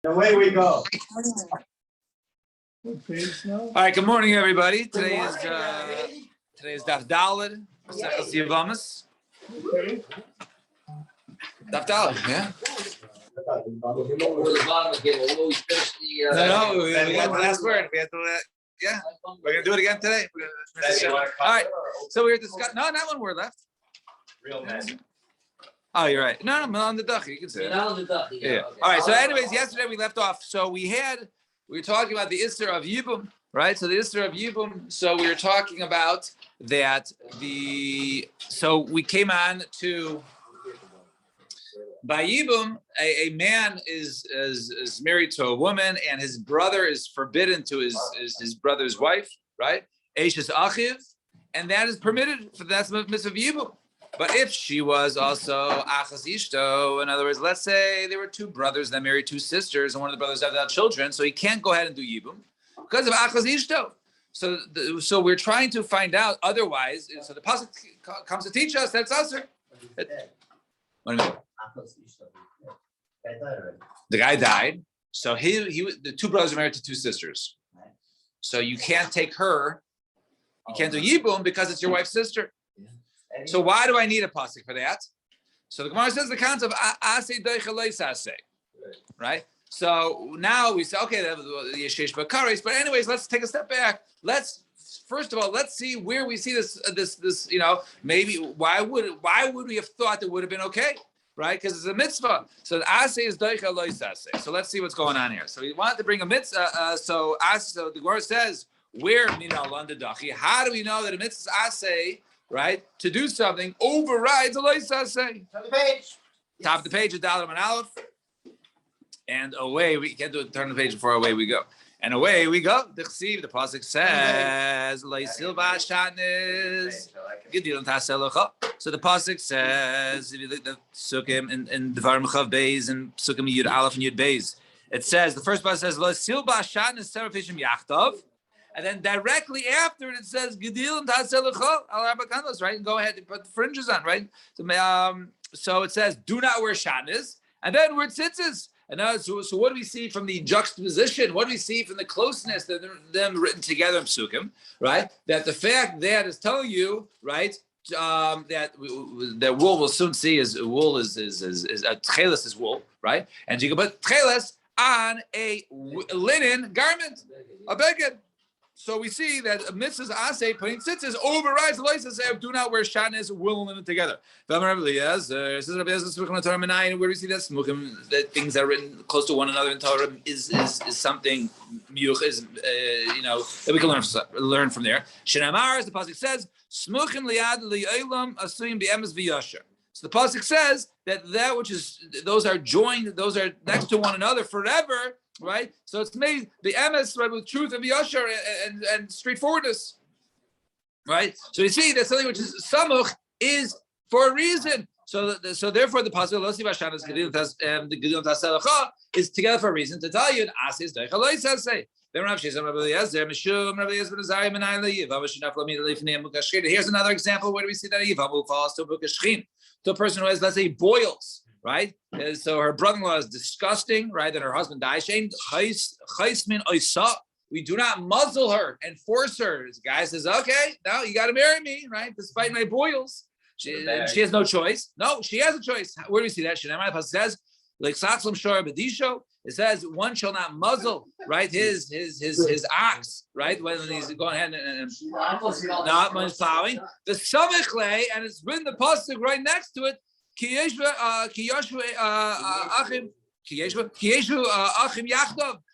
Away we go. All right. Good morning, everybody. Today is Daf Daled, Maseches Yevamos. Daf Daled, yeah. No, we got the last word. We had to, yeah. We're gonna do it again today. All right. So we're discussing. No, not one word left. Real men. Oh, you're right. No, on the ducky. You can say it. On the ducky. Yeah. Okay. All right. So, anyways, yesterday we left off. So we were talking about the Isser of Yibum, right? So the Isser of Yibum. So we were talking about that. So we came on to by Yibum, a man is married to a woman, and his brother is forbidden to his brother's wife, right? Eishes Achiv, and that is permitted for that's mitzvah of Yibum. But if she was also Achas Ishto, in other words, let's say there were two brothers that married two sisters, and one of the brothers had children, so he can't go ahead and do Yibum because of Achas Ishto. So we're trying to find out otherwise. So the pasuk comes to teach us that's Aser. What do you mean? The guy died. So the two brothers are married to two sisters. So you can't take her. You can't do Yibum because it's your wife's sister. So why do I need a pasuk for that? So the Gemara says the concept of asay doichaleis asay, right? So now we say, okay, the yeshesh bakaris. But anyways, let's take a step back. First of all, let's see where we see this. Maybe why would we have thought it would have been okay, right? Because it's a mitzvah. So the asay is doichaleis asay. So let's see what's going on here. So we wanted to bring a mitzvah. So the Gemara says, where minal under dachi? How do we know that a mitzvah asay? Right, to do something overrides a loisaseh. Top of the page, a dollar and aleph, and away we can't do it. Turn the page before away we go, and away we go. The pasuk says, "Leisil ba'ashatnis gedilim taselacha." So the pasuk says, if you look at the sukkim in Devarim Chav Beis and sukkim Yud Aleph and Yud Beis, it says the first pasuk says, "Leisil ba'ashatnis serafishim yachtav." And then directly after it says Gedilim Taselacha al Arbakandos, right? And go ahead and put the fringes on, right? So it says, do not wear shatnez, and then wear tzitzis. And now, so what do we see from the juxtaposition? What do we see from the closeness that them written together in Psukim, right? That the fact that is telling you, right, that wool we'll soon see is wool is tcheles is wool, right? And you can put tcheles on a linen garment, a beged. So we see that Mrs. Asay putting tzitzis overrides the license of do not wear shatnez, wool and linen together. Where do we see that smuchim, that things that are written close to one another in Torah is something that we can learn from there. Shenamar, as the pasuk says, smuchim liad li'olam asuyim b'emes v'yasher. So the pasuk says that which is those are joined, those are next to one another forever. Right, so it's made the emes right with truth and yashar and straightforwardness, right? So you see that something which is samuch is for a reason. So therefore the pasuk losi vashan is gedilim taselacha is together for a reason to tell you an asis deichalois say. Here's another example. Where do we see that Yivamu falls to a book of shechin, to a person who has, let's say, boils. Right, so her brother-in-law is disgusting, right? And her husband dies. We do not muzzle her and force her. This guy says, "Okay, now you got to marry me, right? Despite my boils." She has no choice. No, she has a choice. Where do we see that? It says, like Saxlam Shor Bedisho. It says one shall not muzzle, right? His ox, right? When he's going ahead and not when he's plowing. The samichle, and it's written the pasuk right next to it.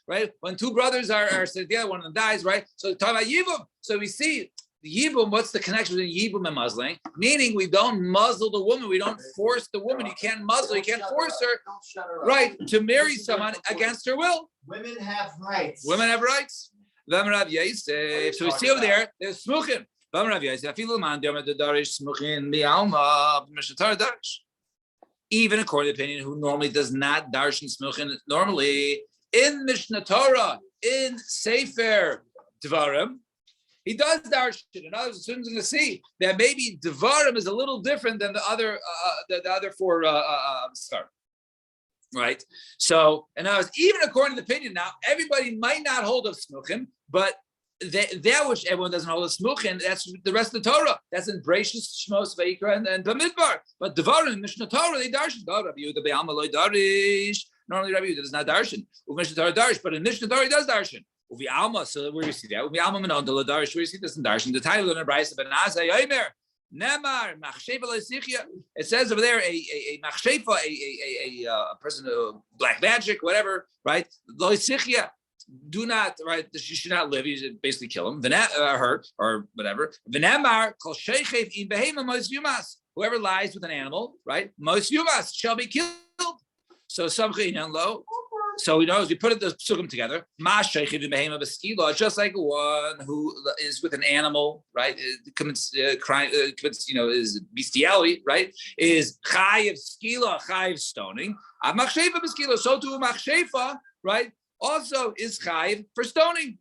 Right? When two brothers are together, one of them dies, right? So talk about Yibum. So we see the Yibum, what's the connection between Yibum and muzzling? Meaning we don't muzzle the woman, we don't force the woman, you can't muzzle, you can't force her, right, to marry someone against her will. Women have rights. So we see over there, there's smuchim. Even according to the opinion who normally does not darshan smuchin, normally in Mishnah Torah, in Sefer Dvarim, he does darshan. In other words, students are going to see that maybe Dvarim is a little different than the other four right? So, and I was even according to the opinion. Now, everybody might not hold of smuchim, but that which everyone doesn't hold of smuchim, that's the rest of the Torah. That's in Bereshis, Shmos, Vayikra, and Bamidbar. But Devarim, Mishnah Torah, they darshan. God, Rabbi Yehuda Be'alma loy darish. Normally, Rabbi Yehuda does not darshan. Mishnah Torah darish, but in Mishnah Torah he does darshan. Uvi Alma, so where do you see that? Uvi Alma Menon Dela darish. Where do you see this in darshan? The title in the Brayso Ben Azai Yomer. Nemar machshefa leisichia. It says over there a machshefa, a person of black magic, whatever, right? Leisichia. Do not, right? You should not live. You should basically kill him. Her or whatever. V'nemar kol sheichev in behema mos yumas. Whoever lies with an animal, right? Mos yumas shall be killed. So something lo. So we know as we put the psukim together, just like one who is with an animal, right? Commits crime, commits, is bestiality, right? Is chayiv skila, chayiv stoning. Machshefa beskila, so too machshefa, right? Also is chayiv for stoning.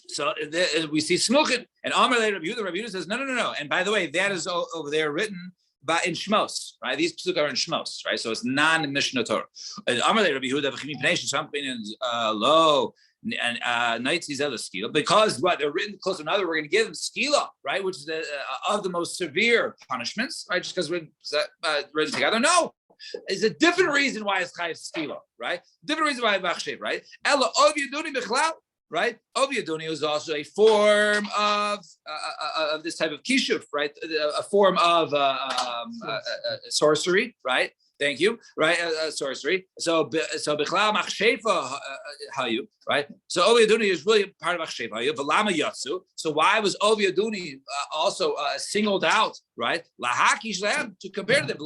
So we see smuchin and Amar Rabbi Yehuda says no. And by the way, that is over there written. But in Shmos, right? These psukim are in Shmos, right? So it's non-Mishnah Torah. Amalei Rabbi Yehuda v'chimi pnei something low and nights these other skila because what they're written close to another. We're going to give them skila, right? Which is of the most severe punishments, right? Just because we're written together. No, it's a different reason why it's chayiv skila, right? Different reason why it's machshev, right? Ella ovi yaduni b'chlal. Right, Oviaduni is also a form of this type of kishuf, right? A form of sorcery, right? Thank you, right? Sorcery. So bichlal machshefa hayu, right? So Oviaduni is really part of machshefa hayu. V'lama yatsu. So why was Oviaduni also singled out, right? Lahakish lam to compare to them.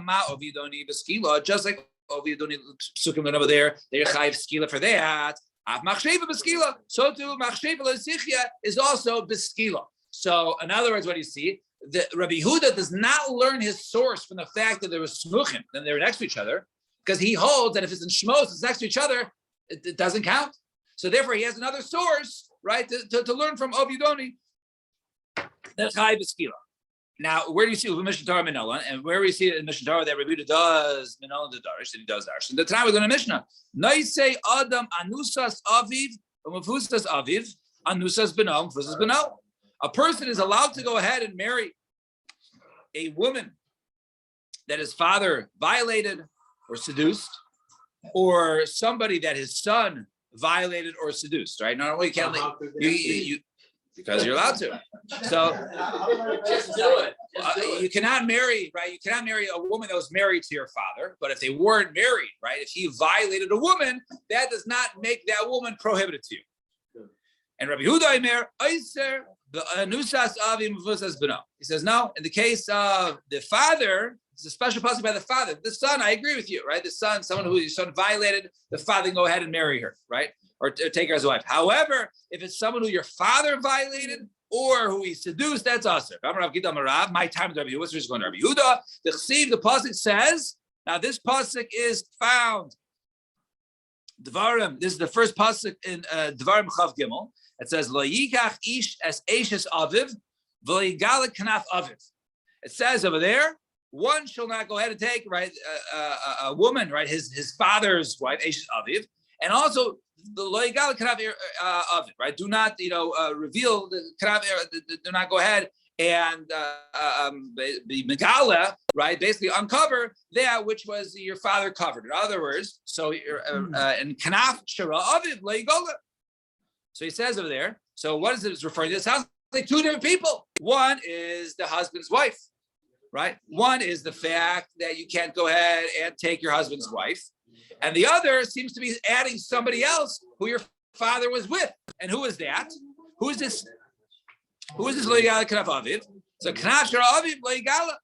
Ma Oviaduni b'skila, just like Oviaduni psukim over there. They're chayiv skila for that. Machsheva beskila, so too machsheva leisichia is also beskila. So, in other words, what do you see? The Rabbi Yehuda does not learn his source from the fact that there was smuchim, then they're next to each other, because he holds that if it's in shmos, it's next to each other, it doesn't count. So, therefore, he has another source, right, to learn from Ovidoni. That's chai beskila. Now, where do you see with Mishnah Torah Minola, and where we see it in Mishnah Torah that Rabbi Yehuda does Minola the Darish, that he does Darish. And the time we learn a Mishnah. Naisei Adam Anusas Aviv, Mufusas Aviv, Anusas Beno, Mufusas Beno. A person is allowed to go ahead and marry a woman that his father violated or seduced, or somebody that his son violated or seduced, right? Not only can you because you're allowed to. So Just do it. you cannot marry, right? You cannot marry a woman that was married to your father. But if they weren't married, right? If he violated a woman, that does not make that woman prohibited to you. And Rabbi Yehuda Omer, Eiser, the Nusas Avi Mufusas Beno. He says, no, in the case of the father, it's a special passage by the father. The son, I agree with you, right? The son, someone who your son violated, the father can go ahead and marry her, right? Or take her as a wife. However, if it's someone who your father violated or who he seduced, that's usher. My time with Rabbi Yehuda, what's going to Rabbi Yehuda? The pasuk says, now this pasuk is found. Dvarim, this is the first pasuk in Dvarim Chav Gimel. It says, Lo yikach ish es eshes aviv, v'lo yigalek kanaf aviv. It says over there, one shall not go ahead and take, right, a woman, right, his father's wife, eshes aviv, and also the lo yigalek kanaf aviv, right? Do not, reveal the kanaf. Do not go ahead and be megala, right? Basically uncover that which was your father covered. In other words, so in kanaf shara aviv lo yigalek. So he says over there, so what is it referring to? It sounds like two different people. One is the husband's wife, right? One is the fact that you can't go ahead and take your husband's wife. And the other seems to be adding somebody else who your father was with. And who is that? Who is this? Who is this lo yigala kanaf aviv? So kanaf shara aviv lo yigala,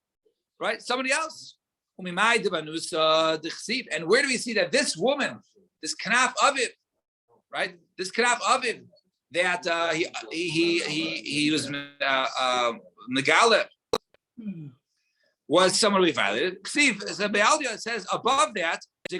right? Somebody else. And where do we see that this woman, this kanaf aviv, right? This kanaf aviv that he was megala was someone we violated. It says above that, the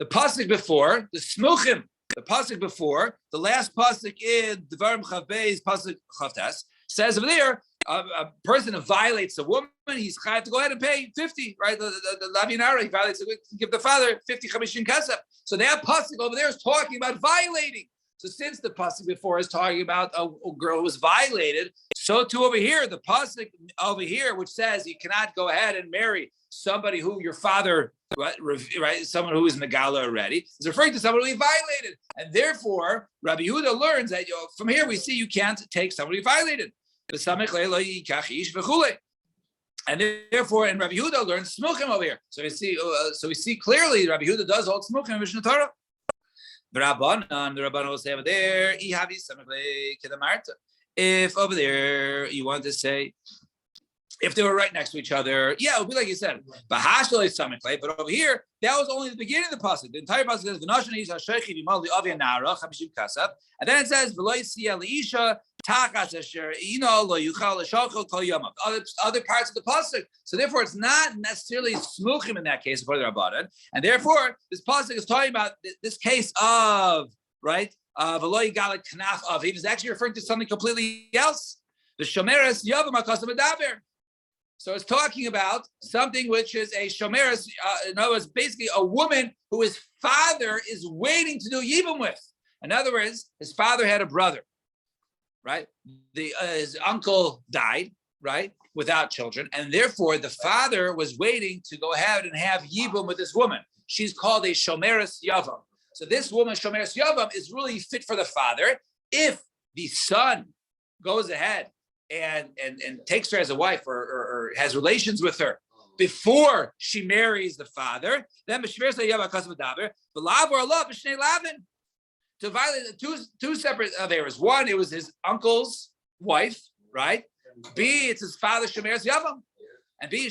pasuk before the smuchim, the pasuk before the last pasuk in Dvarim Chav Beis pasuk Chavtas says over there a person who violates a woman, he's got to go ahead and pay 50, right? The Lavinara, he violates, give the father 50 Chamishin Kasab. So that pasuk over there is talking about violating. So since the pasuk before is talking about a girl who was violated, so too over here, the pasuk over here, which says you cannot go ahead and marry somebody who your father, right, someone who is Megala already, is referring to someone who he violated. And therefore, Rabbi Yehuda learns that from here we see you can't take somebody who violated. And therefore, and Rabbi Yehuda learns smuchim over here. So we see clearly Rabbi Yehuda does hold smuchim in Mishnah Torah. The Rabbanon will say over there, if over there you want to say, if they were right next to each other, yeah, it would be like you said. But over here, that was only the beginning of the pasuk. The entire pasuk says, and then it says, other parts of the pasuk. So therefore, it's not necessarily smuchim in that case for the Rabbanan. And therefore, this pasuk is talking about this case of, right, v'lo yigalet knaf of. It is actually referring to something completely else. The shomeres yavam hakasam medaber. So it's talking about something which is a shomeres. In other words, basically a woman who his father is waiting to do yibum with. In other words, his father had a brother, right? His uncle died, right, without children, and therefore the father was waiting to go ahead and have yibum with this woman. She's called a shomeres yavam. So this woman, shomeres yavam, is really fit for the father. If the son goes ahead and takes her as a wife or has relations with her before she marries the father, then to violate two separate areas. One, it was his uncle's wife, right? B, it's his father's shomeres yavam, and B,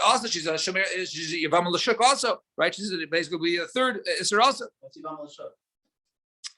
also she's a shomer, she's yavam l'shuk also, right? She's basically a third isser also. What's yavam l'shuk?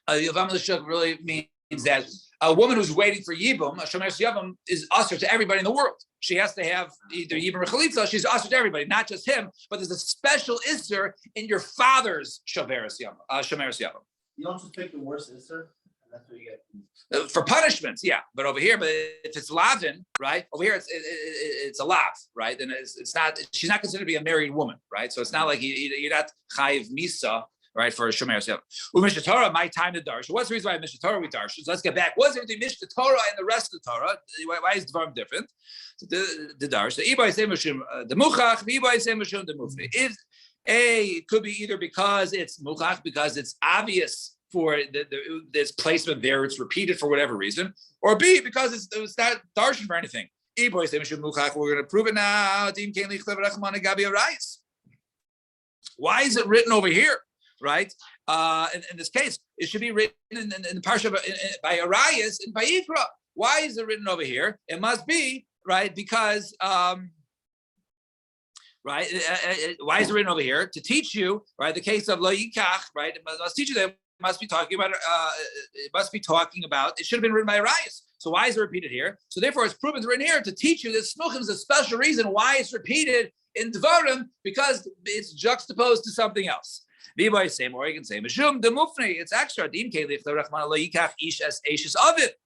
Yavam l'shuk really means that a woman who's waiting for yibum, a shomeres yavam, is usher to everybody in the world. She has to have either yibum or chalitza. She's usher to everybody, not just him. But there's a special isser in your father's shomeres yavam. You don't just pick the worst isser, and that's what you get. For punishments, yeah. But over here, but if it's lavin, right? Over here, it's a lav, right? Then it's not. She's not considered to be a married woman, right? So it's not like you're not chayiv misa, right? For a shomeres yavam. Mishnah Torah, my time to darsh. What's the reason why Mishnah Torah we darsh? So let's get back. What's the difference between Mishnah Torah and the rest of the Torah? Why is the form different? So the darsh. The ibay say mishum the muchach. The ibay say mishum the mufni. It could be either because it's muchach, because it's obvious for this placement there, it's repeated for whatever reason, or B, because it's not darshan for anything. We're going to prove it now. Why is it written over here, right? In this case, it should be written in the parsha by Arias and by Yikra. Why is it written over here? It must be, right, because right? Why is it written over here? To teach you, right? The case of lo yikach, right? It must teach you that it must be talking about. It must be talking about. It should have been written by Arias. So why is it repeated here? So therefore, it's proven written here to teach you that smuchim is a special reason why it's repeated in Dvarim, because it's juxtaposed to something else. V'boy same, or you can say mishum de mufnei. It's extra. Dim kelif l'rachman lo yikach ish as eishes of it.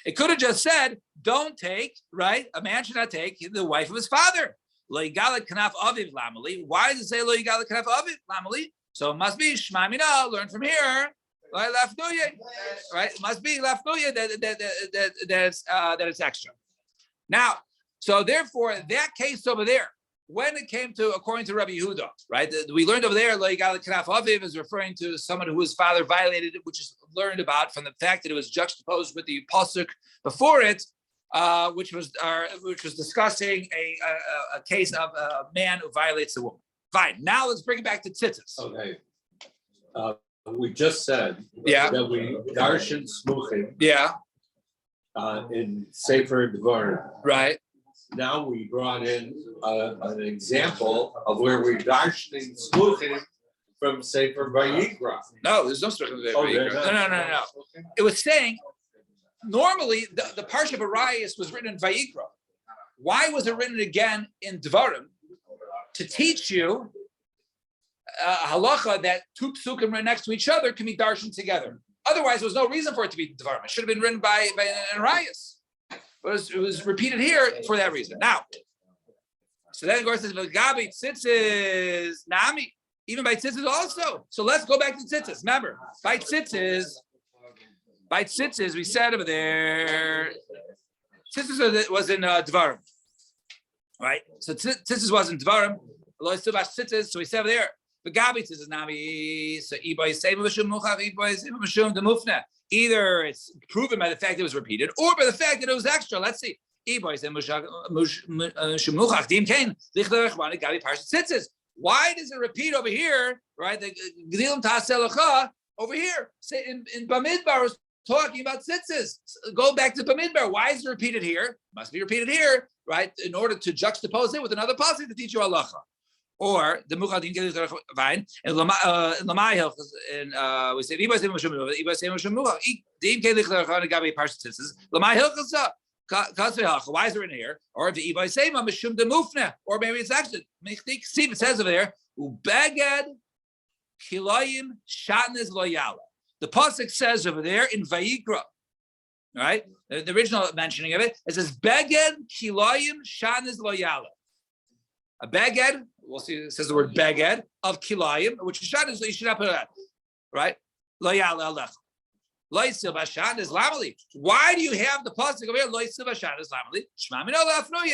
It could have just said, "Don't take," right? A man should not take the wife of his father. Lo yigalet kanaf aviv lamali. Why does it say lo yigalet kanaf aviv lamali? So it must be shma mina. Learn from here. Right, right? It must be lafnuya that it's extra. Now, so therefore, that case over there, when it came to, according to Rabbi Yehuda, right? We learned over there, lo yigalet kanaf aviv is referring to someone whose father violated it, which is learned about from the fact that it was juxtaposed with the pasuk before it. Which was discussing a case of a man who violates a woman. Fine. Now let's bring it back to tzitzis. Okay. We just said that we darshan smuchim in Sefer Devarim. Right. Now we brought in an example of where we're darshaning smuchim from Sefer Vayikra. No, there's no smuchim in Vayikra. No. It was saying, normally, the Parsha of Arias was written in Vayikra. Why was it written again in Devarim? To teach you halacha that two psukim right next to each other can be darshan together. Otherwise, there was no reason for it to be Devarim. It should have been written by an Arias. it was repeated here for that reason. Now, so then Gemara says, "Gabi tzitzis nami." Even by tzitzis also. So let's go back to tzitzis. Remember, by tzitzis, we said over there, tzitzis was in Dvarim, right? So tzitzis was in Dvarim. So we said over there, the Gabi tzitzis nami. So either it's proven by the fact it was repeated, or by the fact that it was extra. Let's see. Why does it repeat over here? Right, the Gdilim Ta'aselacha over here. Say in Bamidbar was talking about tzitzis. Go back to Bamidbar. Why is it repeated here? Must be repeated here, right? In order to juxtapose it with another pasuk to teach you halacha. Or the Muchadim Vine and Lamai Hilchos and we say Ibas Lamai Hilchos. Why is it in here? Or the Ibay Sema Mishum de Mufna, or maybe it's actually see it says over there, Ubeged Kilayim Shatnez Loyala. The pasuk says over there in Vayikra, right? The original mentioning of it, it says Beged Kilayim Shatnez Loyala. A beged, we'll see, it says the word beged of Kilayim, which is Shatnez, so you should not put that, right? Loyala Alech. Why do you have the pasuk over here?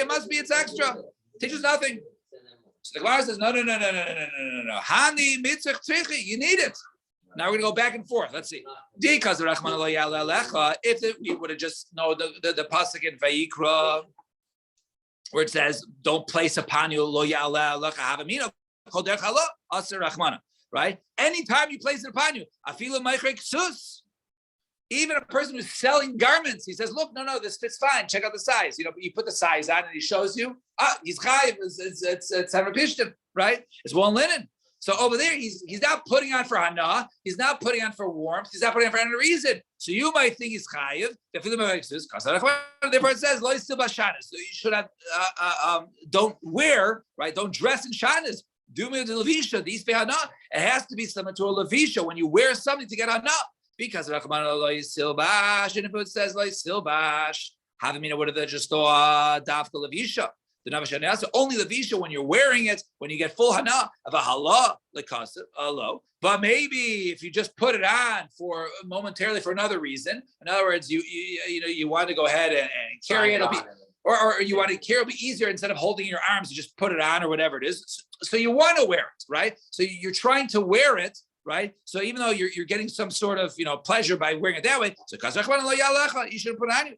It must be it's extra. Teaches nothing. So the Gemara says, no. Hani mitzvah tzrichi. You need it. Now we're going to go back and forth. Let's see. If we would have just know the pasuk in Vayikra, where it says, "Don't place upon you lo ya'ala alecha havamina kol derech halo aser rachmana." Right? Anytime you place it upon you, afilu meichrik sus. Even a person who's selling garments, he says, "Look, no, this fits fine. Check out the size." You put the size on, and he shows you. He's chayiv. It's Pishtim, right? It's woolen linen. So over there, he's not putting on for hana. He's not putting on for warmth. He's not putting on for any reason. So you might think he's chayiv. Therefore, it says lo yistil bashanis. So you should have don't wear, right? Don't dress in shanis. Do me the levisha. These hana. It has to be similar to a levisha when you wear something to get hana. Because Rachmana lo yisilbash, and if it says lo yisilbash, havamina would have just thought dafka levisha. The navashanasa only levisha when you're wearing it, when you get full hana of a hala lekasa alo. But maybe if you just put it on for momentarily for another reason, in other words, you want to go ahead and carry it, or you want to carry it be easier instead of holding your arms, you just put it on or whatever it is. So you want to wear it, right? So you're trying to wear it. Right, so even though you're getting some sort of pleasure by wearing it that way, so you should put it on you.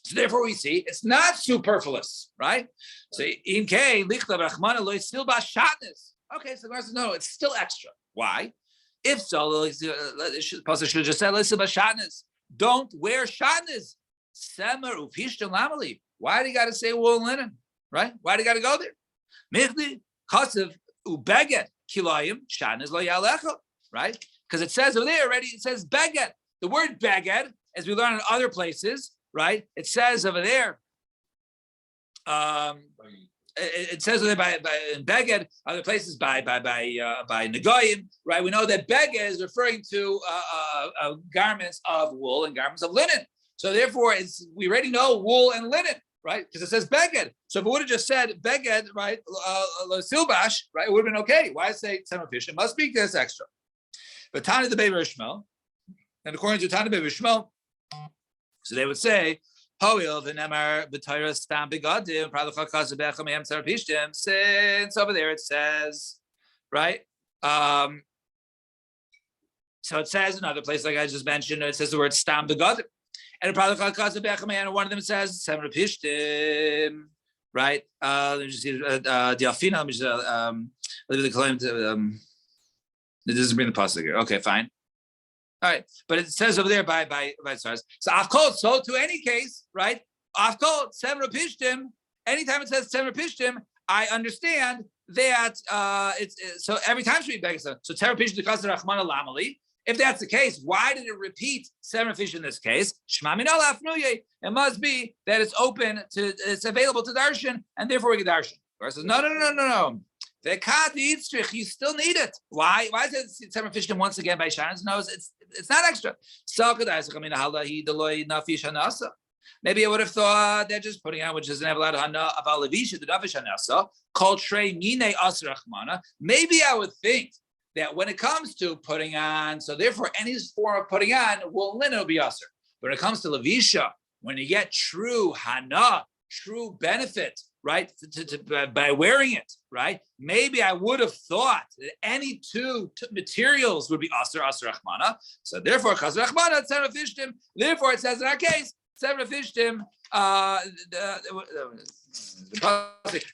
So therefore, we see it's not superfluous, right? So in K lichta rachmana lo still bashatnis. Okay, so the says no, it's still extra. Why? If so, the pasuk should have just said listen bashatnis. Don't wear shatnis. Semer upishtim lamali. Why do you got to say wool linen? Right? Why do you got to go there? Michli kasev ubeget. Kilayim shan is lo yalecha, right? Because it says over there already. It says beged. The word beged, as we learn in other places, right? It says over there. It says over there by beged. Other places by negoyim, right? We know that beged is referring to garments of wool and garments of linen. So therefore, we already know wool and linen. Right, because it says beged. So if it would have just said beged, right, silbash, right, it would have been okay. Why say semer fish? It must be this extra. But Tana the Beber Ishmael, and according to Tana Beber Ishmael, so they would say, Hoil the Nemar b'Torah stam begadim pralacha kazabechem yam tzar pishtim. Since over there it says, right. So it says in another place, like I just mentioned, it says the word stam begadim. And one of them says seven pishtim, right? Let me just see the alfina. Let me just leave the claim to. It doesn't bring the pasuk here. Okay, fine. All right, but it says over there by stars. So afkol. So to any case, right? Afkol seven pishtim. Anytime it says seven pishtim, I understand that it's so every time should be begged. So seven pishtim because rachmana lamali. If that's the case, why did it repeat seven fish in this case? It must be that it's open to, it's available to darshan, and therefore we get darshan. Or says, no. The kat yitzrich, you still need it. Why? Why is it seven fish once again by Shans? No, it's not extra. Maybe I would have thought they're just putting on, which doesn't have a lot of hana of alavisha, the davish hanasa, called trey mine asrachmana. Maybe I would think that when it comes to putting on, so therefore any form of putting on will linen will be usher. But when it comes to lavisha, when you get true hana, true benefit, right, by wearing it, right? Maybe I would have thought that any two materials would be asr rachmana. So therefore, chaz rachmana tzara fishtim. Therefore, it says in our case, tzara fishtim.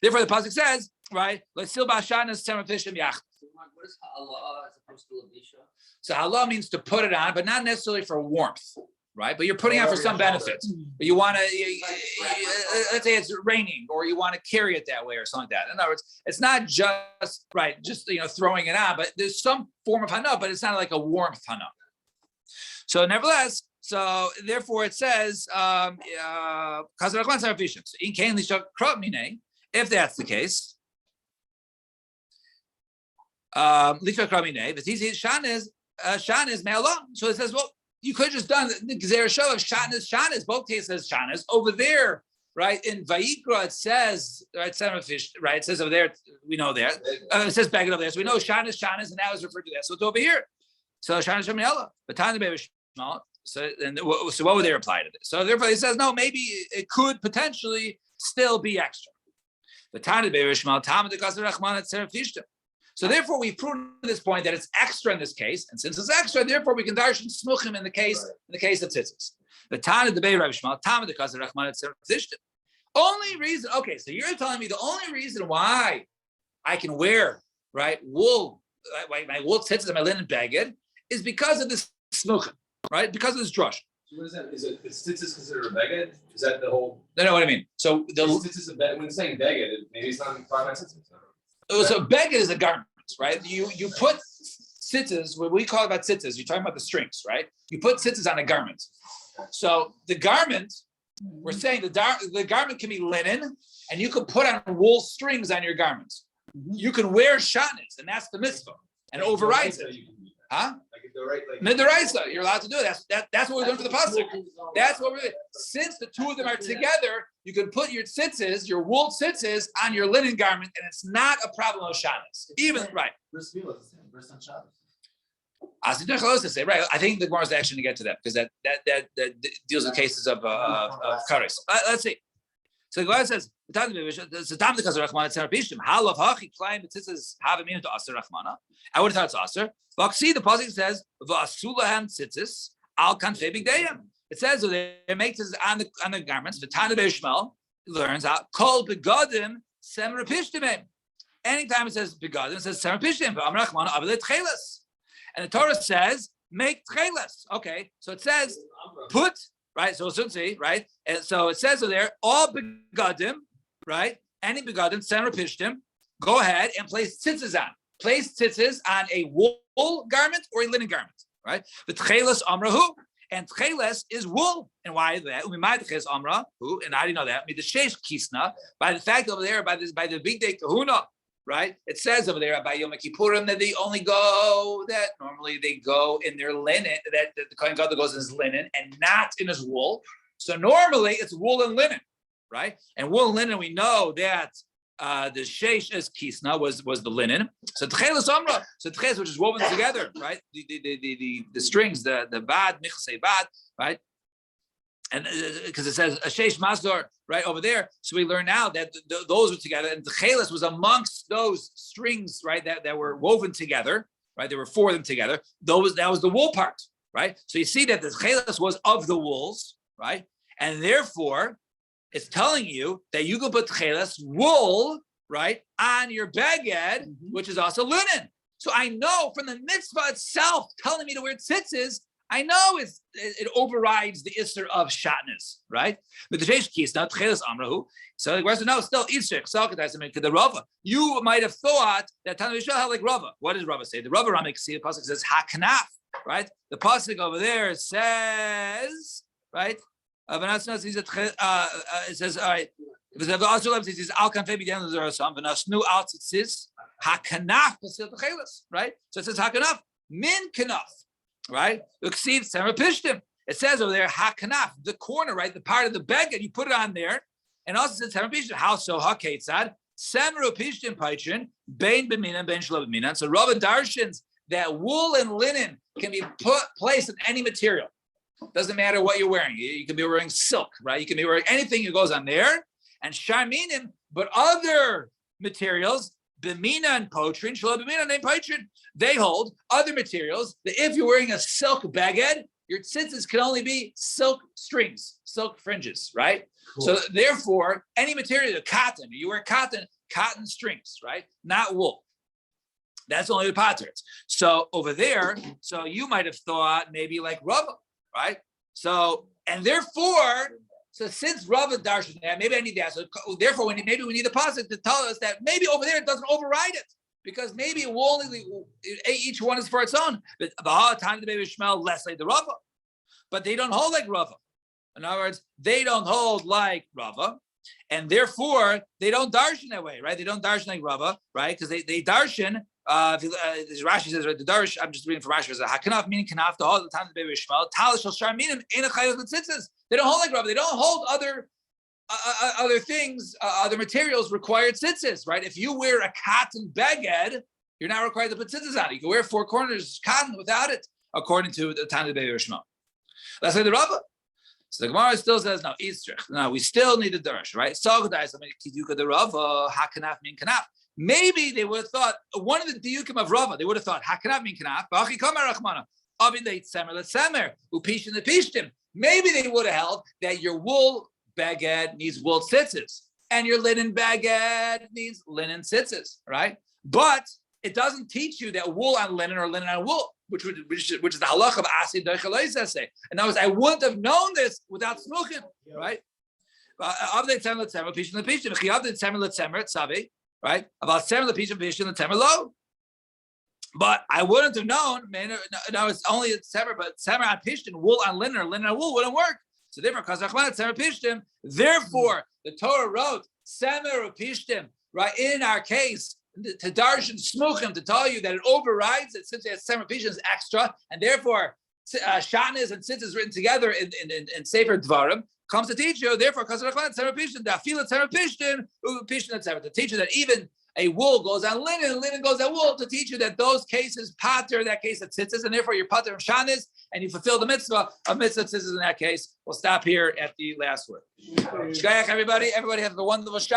Therefore, the pasuk says, right, let's still bashanas tzara fishtim yach. What is ha'ala as opposed to lavisha? So ha'ala means to put it on, but not necessarily for warmth. Right, but you're putting it on for some benefit. But you want to, let's say it's raining, or you want to carry it that way, or something like that. In other words, it's not just right, just throwing it on, but there's some form of hana, but it's not like a warmth hana. So nevertheless, so therefore it says, if that's the case, shan is me'alah. So it says, well, you could have just done the Gzeir Shel of Shanas. Both cases says Shanas. Over there, right, in Vayikra, it says, right, fish, right, it says over there, we know that. It says Beged over there. So we know Shanas, and that was referred to that. So it's over here. So Shanas Sheminiela. But Tanya Be'er Shmal. So what would they reply to this? So therefore he says, no, maybe it could potentially still be extra. But Tanya Be'er Shmal, Tamad Kasar Rachman et Serafishtim. So therefore, we've proven at this point that it's extra in this case, and since it's extra, therefore we can darshan smuchim in the case of tzitzis. The Tana the Bei Rav Shmuel, Tama the Kasar Rachman et Serafishtim. Only reason, okay, so you're telling me the only reason why I can wear right wool, my wool tzitzis and my linen bagged is because of this smuchim, right? Because of this drush. So what is that? Is tzitzis considered a beged? Is that the whole? No, what I mean. So the tzitzis a beged? When it's saying beged, maybe it's not talking about tzitzis. So beged is a garment, right? You put tzitzis. What we call about tzitzis, you're talking about the strings, right? You put tzitzis on a garment. So the garment, we're saying the garment can be linen, and you can put on wool strings on your garments. You can wear shatnez, and that's the mitzvah, and overrides it. Huh? Midaraisa, you're allowed to do it. That's what we're doing for the pasuk. That's what we're doing. Since the two of them are together, you can put your tzitzis, your wool tzitzis, on your linen garment, and it's not a problem of shabbos. Even right. I think the Gemara is actually going to get to that because that deals with cases of kares. Let's see. So the Gemara says, I would have thought it's aser. But see, the pasuk says, "V'asulahem tzitzis al kanfei bigdayim." It says they make this on the garments. The Tana Beishmel learns out kol begadim semer pishtimim. Anytime it says begadim, it says semer pishtimim. But Amrachman avilet tchelas, and the Torah says make tchelas. Okay, so it says put right. So it's see right, and so it says over there all begadim right. Any begadim semer pishtim. Go ahead and place tzitzis on. Place tzitzis on a wool garment or a linen garment, right? The tchelas amrahu, and tchelas is wool. And why is that? Umimai tchelas amrahu, and how do you know that? The sheish kisna, by the fact over there, by the big day kahuna, right? It says over there by Yom Kippurim that they only go, that normally they go in their linen, that the Kohen Gadol goes in his linen and not in his wool. So normally it's wool and linen, right? And wool and linen, we know that the sheish as kisna was the linen. So tchelas amra, so tchelas, which is woven together, right? The strings, the bad michsei bad, right? And because it says a sheish masdor right over there, so we learn now that those were together, and the tchelas was amongst those strings, right? That were woven together, right? There were four of them together. That was the wool part, right? So you see that the tchelas was of the wools, right? And therefore, it's telling you that you can put tchelas, wool, right, on your beged, which is also linen. So I know from the mitzvah itself telling me to wear tzitzis, I know it overrides the isser of shatnez, right? But the sheish kis now tchelas amrahu. So the question no, still isser chalkatais to the Rava. You might have thought that Tana Yishal had like Rava. What does Rava say? The Rava Ramek see the pasuk says haknaf, right? The pasuk over there says, right? It says, all right. It says, "Al kanfei b'diyan l'zorasam v'nasnu al tzitzis hakanaf b'sil tchelas." Right. So it says hakanaf min kanaf. Right. Uksiv semer pishtim. It says over there, hakanaf, the corner, right? The part of the beged, you put it on there. And also says, how so? Hakeitzad, Semru Pishtin Paitrin, Bain Beminan, Bain Shlo Beminan. So Rava darshans that wool and linen can be placed in any material. Doesn't matter what you're wearing. You can be wearing silk, right? You can be wearing anything that goes on there. And Sharminim, but other materials, Bemina and Potrin, Shlo Bemina and Paitrin, they hold other materials that if you're wearing a silk baged, your tzitzis can only be silk strings, silk fringes, right? Cool. So therefore, any material, cotton, you wear cotton strings, right? Not wool. That's only the patterns. So over there, so you might have thought maybe like Rava, right? So, and therefore, so since Rava darshan that, maybe I need that. So therefore, maybe we need the pasuk to tell us that maybe over there it doesn't override it. Because maybe wool, each one is for its own. But the whole time the baby smell less like the Rava. But they don't hold like Rava. In other words, they don't hold like Rava, and therefore they don't darshan that way, right? They don't darshan like Rava, right? Because they darshan. Rashi says, right? The darsh. I'm just reading from Rashi. Says hakanaf meaning kanaf the whole time the baby shmal tal shel shar minim in a chayos l'tzitzis. They don't hold like Rava. They don't hold other things, other materials required tzitzis, right? If you wear a cotton beged, you're not required to put tzitzis on it. You can wear four corners cotton without it, according to the time of the baby shmal. That's like the Rava. So the Gemara still says, no, Yitzrich. No, we still need the Darsh, right? So the Rava, hakanaf mean kanaf. Maybe they would have thought, one of the diukim of Rava, they would have thought, hakanaf mean kanaf, maybe they would have held that your wool baged needs wool tzitzis, and your linen baged needs linen tzitzis, right? But it doesn't teach you that wool on linen or linen on wool, which is the halach of Asi Deichalois essay. In other words, I wouldn't have known this without smuchim, right? Right? About seven the piece of fish in the temer low. But I wouldn't have known, man. No, it's only a semer, but semer on pishtim, wool on linen or linen on wool wouldn't work. So therefore, therefore, the Torah wrote semer pishtim, right? In our case, to darshan smuchim, to tell you that it overrides it since it has semer pishtim is extra, and therefore shanas and tzitzis written together in Sefer Dvarim comes to teach you. Therefore, to teach you that even a wool goes on linen, and linen goes on wool, to teach you that those cases pater that case of tzitzis, and therefore you're pater of shanas, and you fulfill the mitzvah of mitzvah tzitzis in that case. We'll stop here at the last word. Shkayach, everybody. Everybody have a wonderful Shabbat.